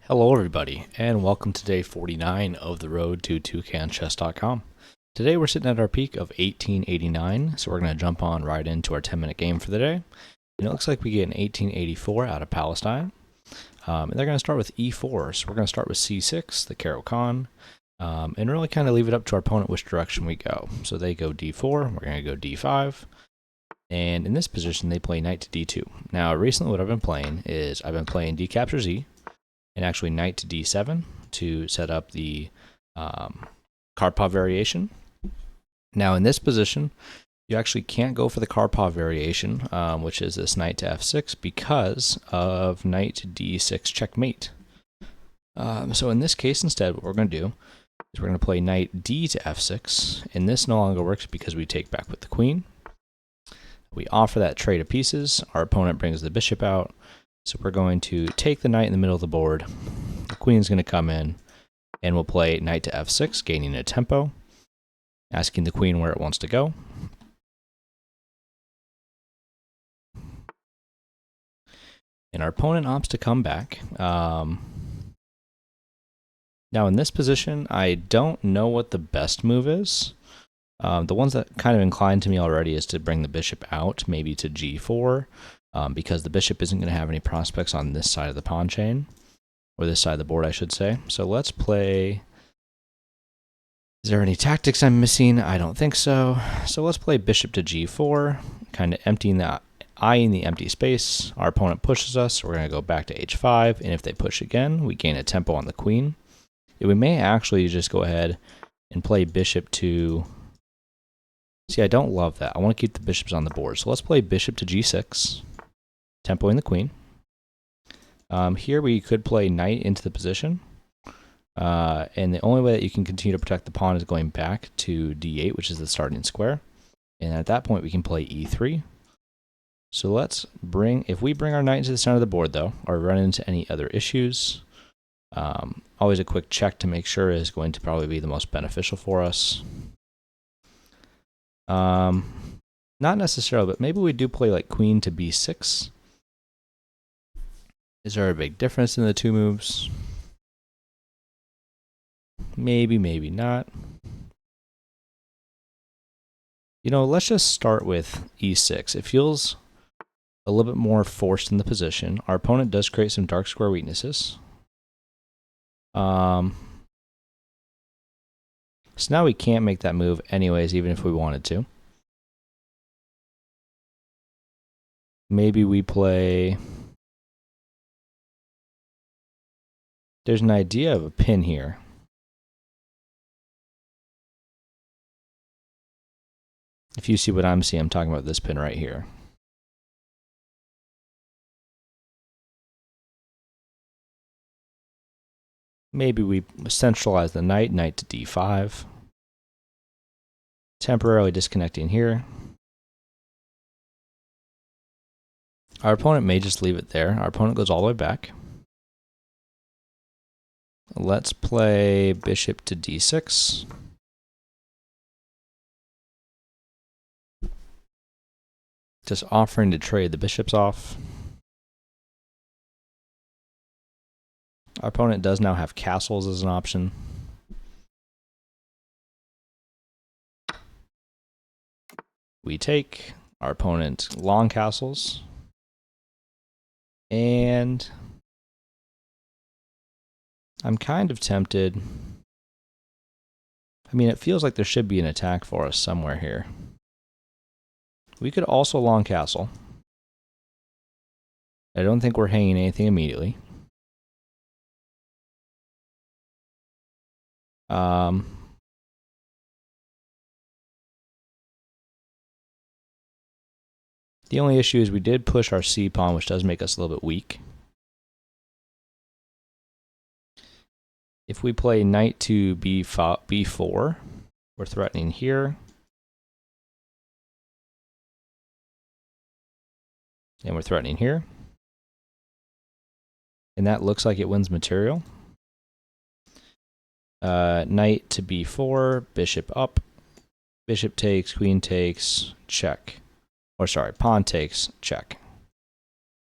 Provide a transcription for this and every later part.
Hello, everybody, and welcome to day 49 of the road to toucanchess.com. Today we're sitting at our peak of 1889, so we're going to jump on right into our 10-minute game for the day. And it looks like we get an 1884 out of Palestine. And they're going to start with e4, so we're going to start with c6, the Caro-Kann, and really kind of leave it up to our opponent which direction we go. So they go d4, we're going to go d5. And in this position, they play knight to d2. Now, recently what I've been playing is I've been playing d captures e, and actually knight to d7 to set up the Karpov variation. Now in this position, you actually can't go for the Karpov variation, which is this knight to f6, because of knight to d6 checkmate. So in this case, instead, what we're going to do is we're going to play knight d to f6, and this no longer works because we take back with the queen. We offer that trade of pieces. Our opponent brings the bishop out. So we're going to take the knight in the middle of the board. The queen's going to come in, and we'll play knight to f6, gaining a tempo, asking the queen where it wants to go. And our opponent opts to come back. Now in this position, I don't know what the best move is. The ones that kind of inclined to me already is to bring the bishop out, maybe to g4. Because the bishop isn't going to have any prospects on this side of the pawn chain, or this side of the board, I should say. So let's play. Is there any tactics I'm missing? I don't think so. So let's play bishop to g4, kind of eyeing the empty space. Our opponent pushes us, so we're going to go back to h5, and if they push again, we gain a tempo on the queen. We may actually just go ahead and play bishop to... See, I don't love that. I want to keep the bishops on the board. So let's play bishop to g6. Tempoing the queen. Here we could play knight into the position. And the only way that you can continue to protect the pawn is going back to d8, which is the starting square. And at that point, we can play e3. So if we bring our knight into the center of the board, though, or run into any other issues, always a quick check to make sure is going to probably be the most beneficial for us. Not necessarily, but maybe we do play like queen to b6. Is there a big difference in the two moves? Maybe, maybe not. Let's just start with e6. It feels a little bit more forced in the position. Our opponent does create some dark square weaknesses. So now we can't make that move anyways, even if we wanted to. Maybe we play... There's an idea of a pin here. If you see what I'm seeing, I'm talking about this pin right here. Maybe we centralize the knight to d5. Temporarily disconnecting here. Our opponent may just leave it there. Our opponent goes all the way back. Let's play bishop to d6. Just offering to trade the bishops off. Our opponent does now have castles as an option. We take. Our opponent long castles. And I'm kind of tempted. I mean, it feels like there should be an attack for us somewhere here. We could also long castle. I don't think we're hanging anything immediately. The only issue is we did push our c pawn, which does make us a little bit weak. If we play knight to b4, we're threatening here. And we're threatening here. And that looks like it wins material. Knight to b4, bishop up. Bishop takes, queen takes, check. Or sorry, pawn takes, check.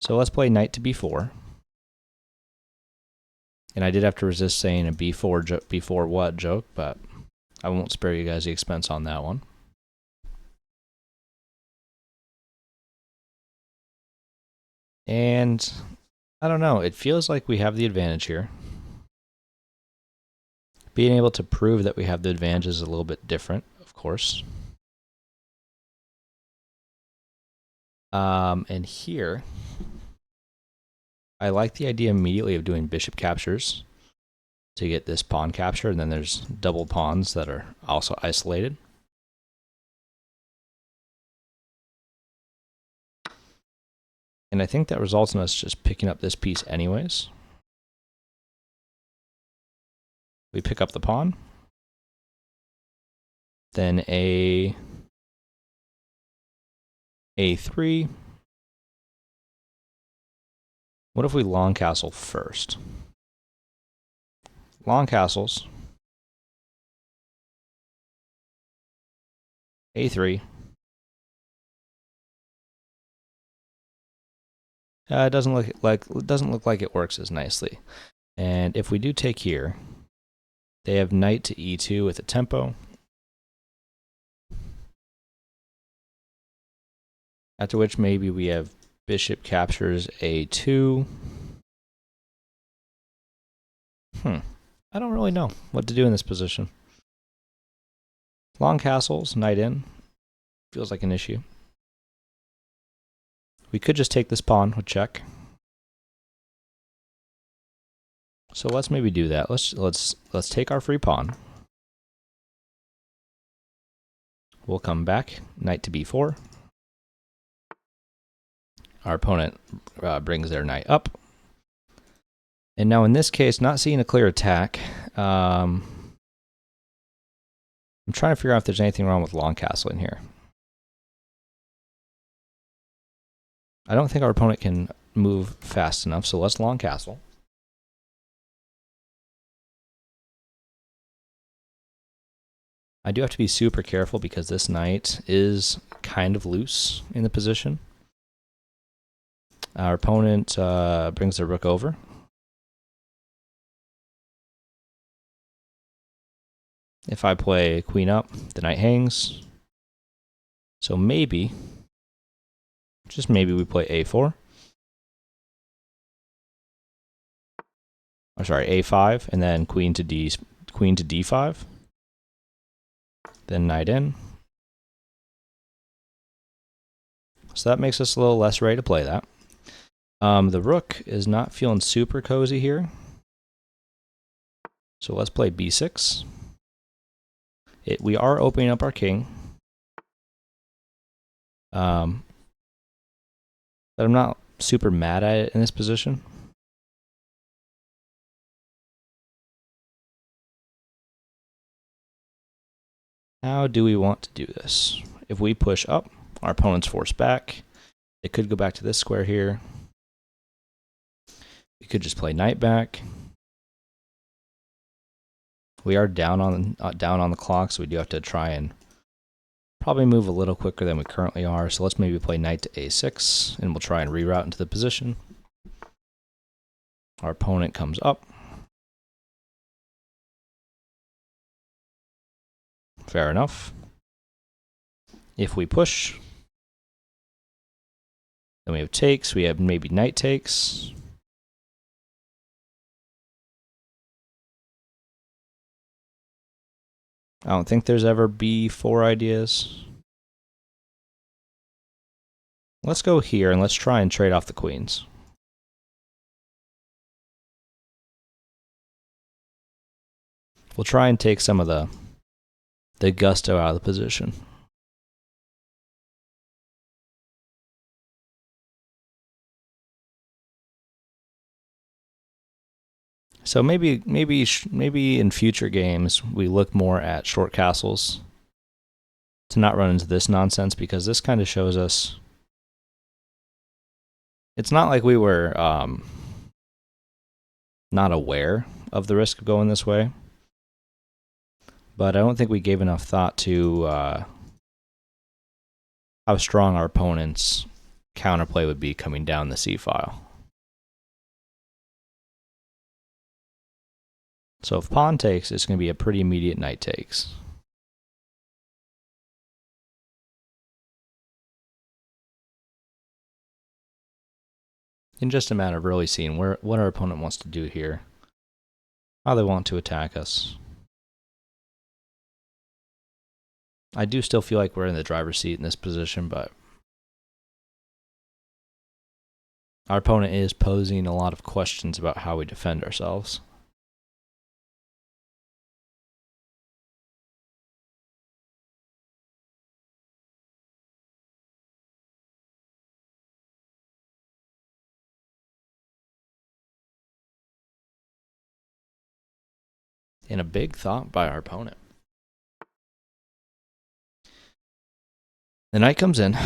So let's play knight to b4. And I did have to resist saying a before what joke, but I won't spare you guys the expense on that one. And I don't know, it feels like we have the advantage here. Being able to prove that we have the advantage is a little bit different, of course. And here, I like the idea immediately of doing bishop captures to get this pawn capture, and then there's double pawns that are also isolated. And I think that results in us just picking up this piece anyways. We pick up the pawn. Then A3. What if we long castle first? Long castles. A3. It doesn't look like it works as nicely. And if we do take here, they have knight to E2 with a tempo. After which maybe we have bishop captures A2. I don't really know what to do in this position. Long castles, knight in. Feels like an issue. We could just take this pawn with check. So let's maybe do that. Let's take our free pawn. We'll come back, knight to B4. Our opponent brings their knight up. And now in this case, not seeing a clear attack, I'm trying to figure out if there's anything wrong with long castle in here. I don't think our opponent can move fast enough, so let's long castle. I do have to be super careful because this knight is kind of loose in the position. Our opponent brings their rook over. If I play queen up, the knight hangs. So maybe, just maybe, we play A4. Or sorry, A5, and then queen to D5. Then knight in. So that makes us a little less ready to play that. The rook is not feeling super cozy here. So let's play B6. We are opening up our king. But I'm not super mad at it in this position. How do we want to do this? If we push up, our opponent's forced back. They could go back to this square here. We could just play knight back. We are down on the clock, so we do have to try and probably move a little quicker than we currently are. So let's maybe play knight to A6, and we'll try and reroute into the position. Our opponent comes up. Fair enough. If we push, then we have takes. We have maybe knight takes. I don't think there's ever B4 ideas. Let's go here and let's try and trade off the queens. We'll try and take some of the gusto out of the position. So maybe in future games we look more at short castles to not run into this nonsense, because this kind of shows us it's not like we were not aware of the risk of going this way, but I don't think we gave enough thought to how strong our opponent's counterplay would be coming down the c-file. So if pawn takes, it's going to be a pretty immediate knight takes. In just a matter of really seeing what our opponent wants to do here. How they want to attack us. I do still feel like we're in the driver's seat in this position, but our opponent is posing a lot of questions about how we defend ourselves. And a big thought by our opponent. The knight comes in.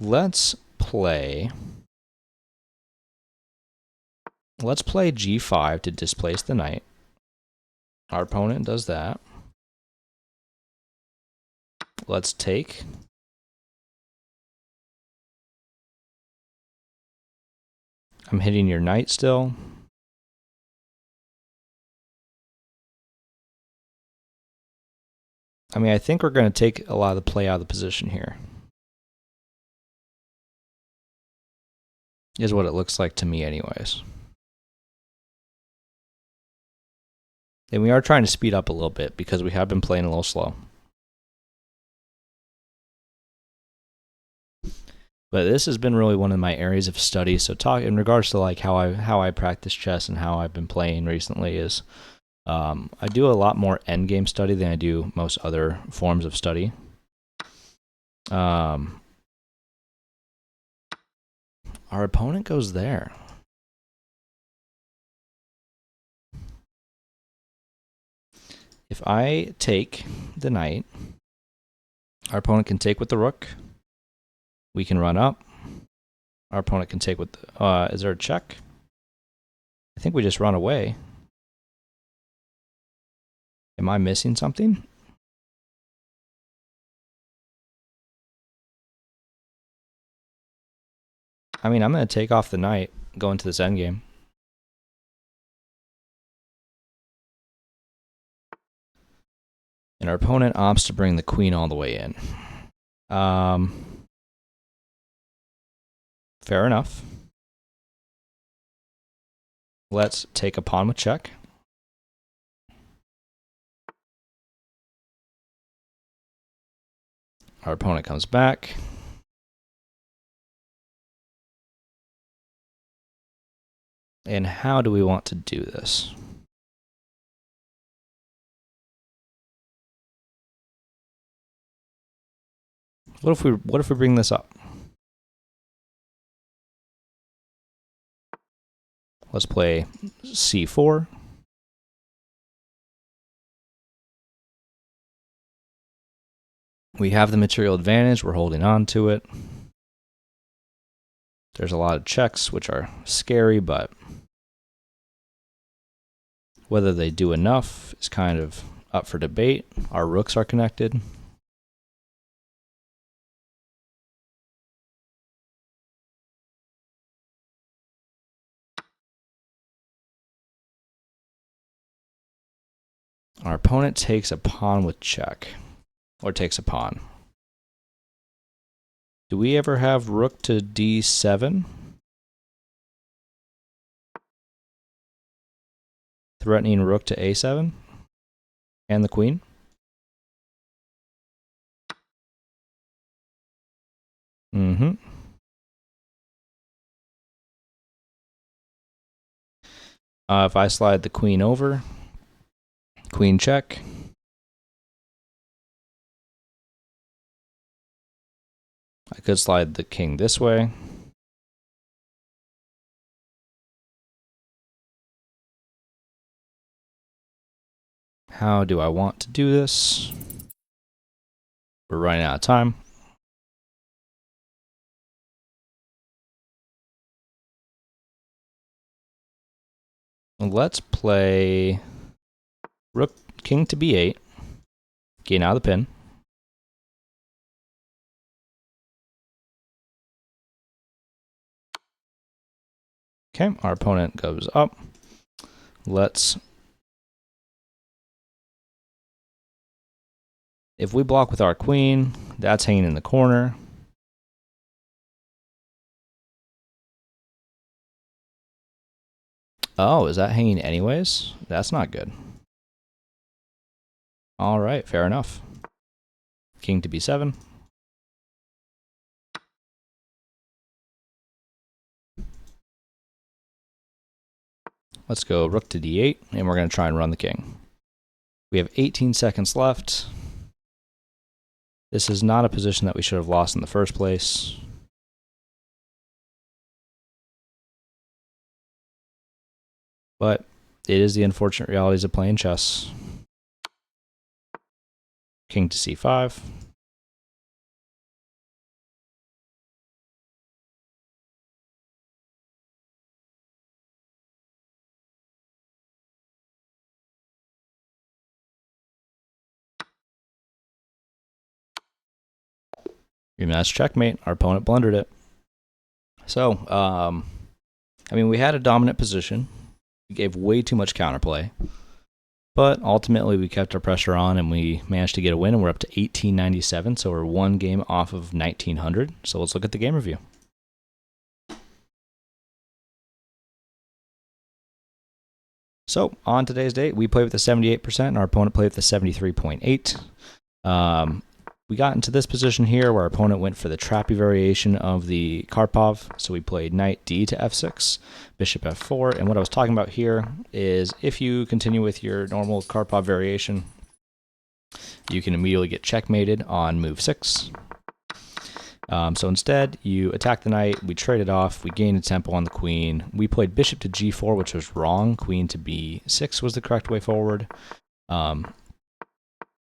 Let's play g5 to displace the knight. Our opponent does that. Let's take. I'm hitting your knight still. I mean, I think we're going to take a lot of the play out of the position here. Is what it looks like to me anyways. And we are trying to speed up a little bit because we have been playing a little slow. But this has been really one of my areas of study. So talk in regards to like how I practice chess and how I've been playing recently is I do a lot more endgame study than I do most other forms of study. Our opponent goes there. If I take the knight, our opponent can take with the rook. We can run up. Our opponent can take with the, is there a check? I think we just run away. Am I missing something? I mean, I'm going to take off the knight, go into this endgame. And our opponent opts to bring the queen all the way in. Fair enough. Let's take a pawn with check. Our opponent comes back. And how do we want to do this? What if we bring this up? Let's play c4. We have the material advantage. We're holding on to it. There's a lot of checks, which are scary, but whether they do enough is kind of up for debate. Our rooks are connected. Our opponent takes a pawn with check, or takes a pawn. Do we ever have rook to d7? Threatening rook to a7? And the queen? Mm-hmm. If I slide the queen over, queen check. I could slide the king this way. How do I want to do this? We're running out of time. Let's play rook, king to b8. Gain out of the pin. Okay, our opponent goes up. If we block with our queen, that's hanging in the corner. Oh, is that hanging anyways? That's not good. All right, fair enough. King to b7. Let's go rook to d8, and we're going to try and run the king. We have 18 seconds left. This is not a position that we should have lost in the first place. But it is the unfortunate realities of playing chess. King to c5. Rematch checkmate. Our opponent blundered it. So, I mean, we had a dominant position. We gave way too much counterplay. But ultimately, we kept our pressure on and we managed to get a win, and we're up to 1897. So we're one game off of 1900. So let's look at the game review. So on today's date, we played with the 78%, and our opponent played with the 73.8. We got into this position here where our opponent went for the trappy variation of the Karpov. So we played knight d to f6, bishop f4. And what I was talking about here is if you continue with your normal Karpov variation, you can immediately get checkmated on move 6. So instead, you attack the knight, we traded off, we gained a tempo on the queen. We played bishop to g4, which was wrong. Queen to b6 was the correct way forward.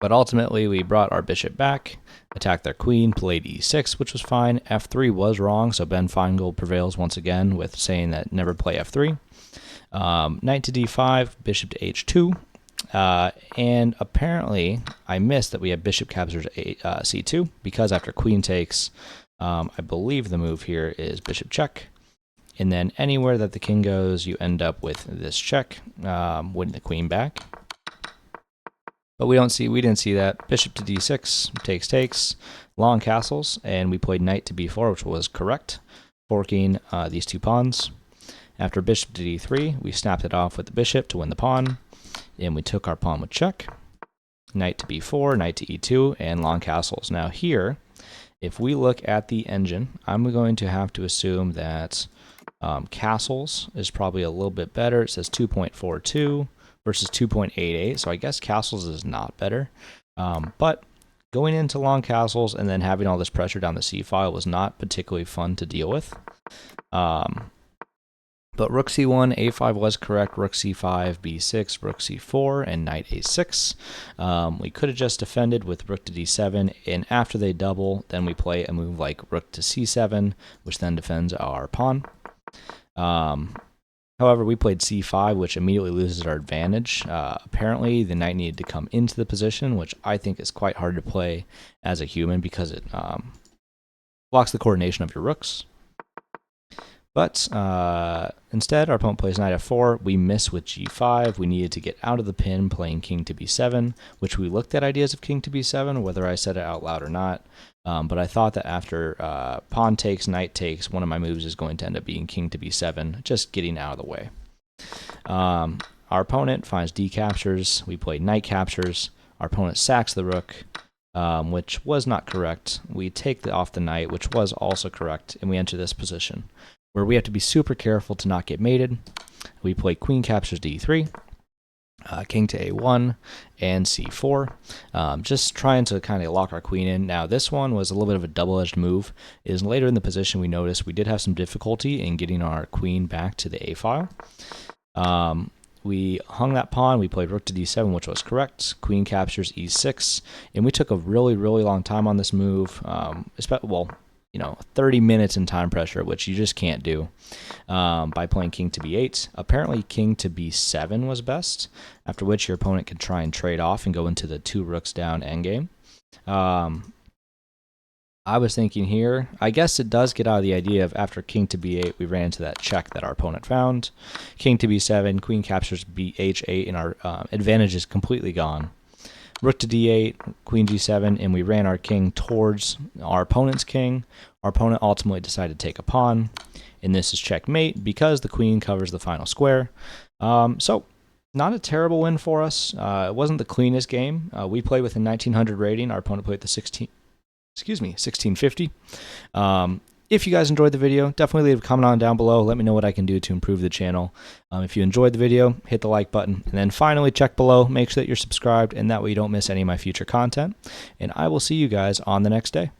But ultimately, we brought our bishop back, attacked their queen, played e6, which was fine. f3 was wrong, so Ben Feingold prevails once again with saying that never play f3. Knight to d5, bishop to h2. And apparently, I missed that we have bishop captures c2, because after queen takes, I believe the move here is bishop check. And then anywhere that the king goes, you end up with this check, winning the queen back. But we didn't see that. Bishop to d6, takes, long castles, and we played knight to b4, which was correct, forking these two pawns. After bishop to d3, we snapped it off with the bishop to win the pawn, and we took our pawn with check. Knight to b4, knight to e2, and long castles. Now here, if we look at the engine, I'm going to have to assume that castles is probably a little bit better. It says 2.42. versus 2.88, so I guess castles is not better. But going into long castles and then having all this pressure down the c-file was not particularly fun to deal with. But rook c1, a5 was correct, rook c5, b6, rook c4, and knight a6. We could have just defended with rook to d7, and after they double, then we play a move like rook to c7, which then defends our pawn. However, we played c5, which immediately loses our advantage. Apparently, the knight needed to come into the position, which I think is quite hard to play as a human because it blocks the coordination of your rooks. But instead, our opponent plays knight f4. We miss with g5. We needed to get out of the pin playing king to b7, which we looked at ideas of king to b7, whether I said it out loud or not. But I thought that after pawn takes, knight takes, one of my moves is going to end up being king to b7, just getting out of the way. Our opponent finds d captures. We play knight captures. Our opponent sacks the rook, which was not correct. We take off the knight, which was also correct, and we enter this position, where we have to be super careful to not get mated. We play queen captures d3. King to a1 and c4, just trying to kind of lock our queen in. Now this one was a little bit of a double-edged move. Is later in the position we noticed we did have some difficulty in getting our queen back to the a-file. We hung that pawn, we played rook to d7, which was correct, queen captures e6, and we took a really, really long time on this move, 30 minutes in time pressure, which you just can't do by playing king to b8. Apparently, king to b7 was best, after which your opponent can try and trade off and go into the two rooks down endgame. I was thinking here, I guess it does get out of the idea of after king to b8, we ran into that check that our opponent found. King to b7, queen captures h8, and our advantage is completely gone. Rook to d8, queen g7, and we ran our king towards our opponent's king. Our opponent ultimately decided to take a pawn, and this is checkmate because the queen covers the final square. So not a terrible win for us. It wasn't the cleanest game. We played with a 1900 rating. Our opponent played the 1650. If you guys enjoyed the video, definitely leave a comment on down below. Let me know what I can do to improve the channel. If you enjoyed the video, hit the like button. And then finally, check below. Make sure that you're subscribed, and that way you don't miss any of my future content. And I will see you guys on the next day.